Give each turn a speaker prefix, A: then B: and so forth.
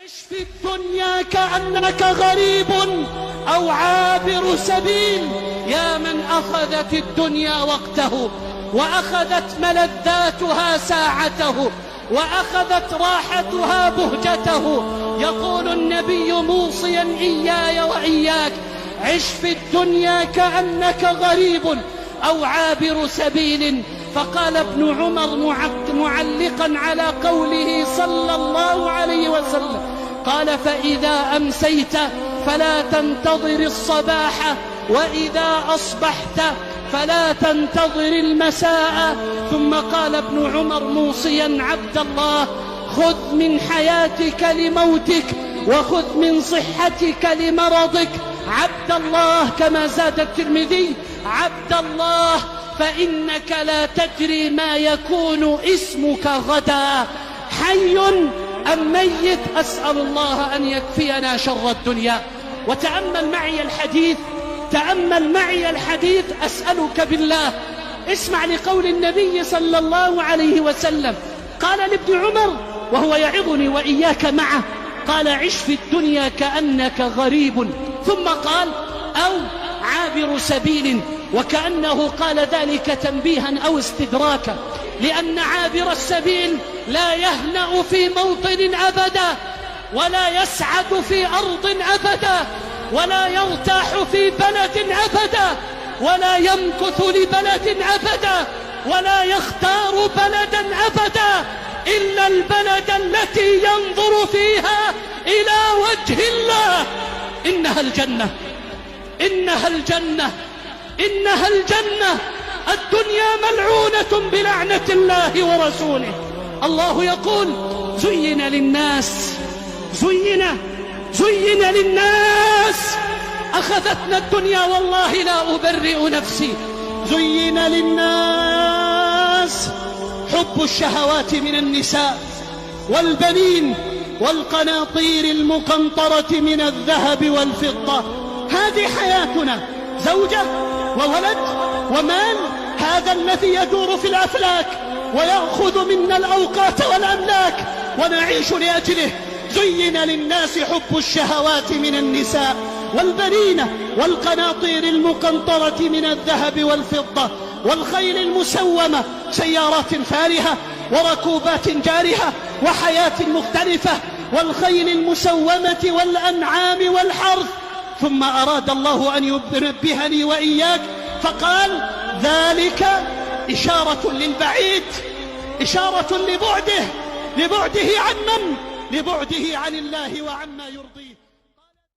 A: عش في الدنيا كأنك غريب أو عابر سبيل، يا من أخذت الدنيا وقته وأخذت ملذاتها ساعته وأخذت راحتها بهجته. يقول النبي موصيا إياي وإياك: عش في الدنيا كأنك غريب أو عابر سبيل. فقال ابن عمر معلقا على قوله صلى الله عليه وسلم، قال: فإذا أمسيت فلا تنتظر الصباح، وإذا أصبحت فلا تنتظر المساء. ثم قال ابن عمر موصيا عبد الله: خذ من حياتك لموتك وخذ من صحتك لمرضك. عبد الله، كما زاد الترمذي: عبد الله، فإنك لا تدري ما يكون اسمك غدا، حي أم ميت. أسأل الله أن يكفينا شر الدنيا. وتأمل معي الحديث، تأمل معي الحديث، أسألك بالله. اسمع لقول النبي صلى الله عليه وسلم. قال لابن عمر وهو يعظني وإياك معه، قال: عش في الدنيا كأنك غريب، ثم قال: أو عابر سبيل. وكأنه قال ذلك تنبيها أو استدراكا، لأن عابر السبيل لا يهنأ في موطن أبدا، ولا يسعد في أرض أبدا، ولا يرتاح في بلد أبدا، ولا يمكث لبلد أبدا، ولا يختار بلدا أبدا إلا البلد التي ينظر فيها إلى وجه الله. إنها الجنة، إنها الجنة، إنها الجنة. الدنيا ملعونة بلعنة الله ورسوله. الله يقول: زين للناس، زين للناس. أخذتنا الدنيا، والله لا أبرئ نفسي. زين للناس حب الشهوات من النساء والبنين والقناطير المقنطرة من الذهب والفضة. هذه حياتنا، زوجة وولد ومال، هذا الذي يدور في الأفلاك ويأخذ منا الأوقات والأملاك ونعيش لأجله. زين للناس حب الشهوات من النساء والبنين والقناطير المقنطرة من الذهب والفضة والخيل المسومة، سيارات فارهة وركوبات جارهة وحياة مختلفة، والخيل المسومة والأنعام والحرث. ثم أراد الله أن ينبهني وإياك فقال: ذلك إشارة للبعيد، إشارة لبعده عن من؟ لبعده عن الله وعما يرضيه.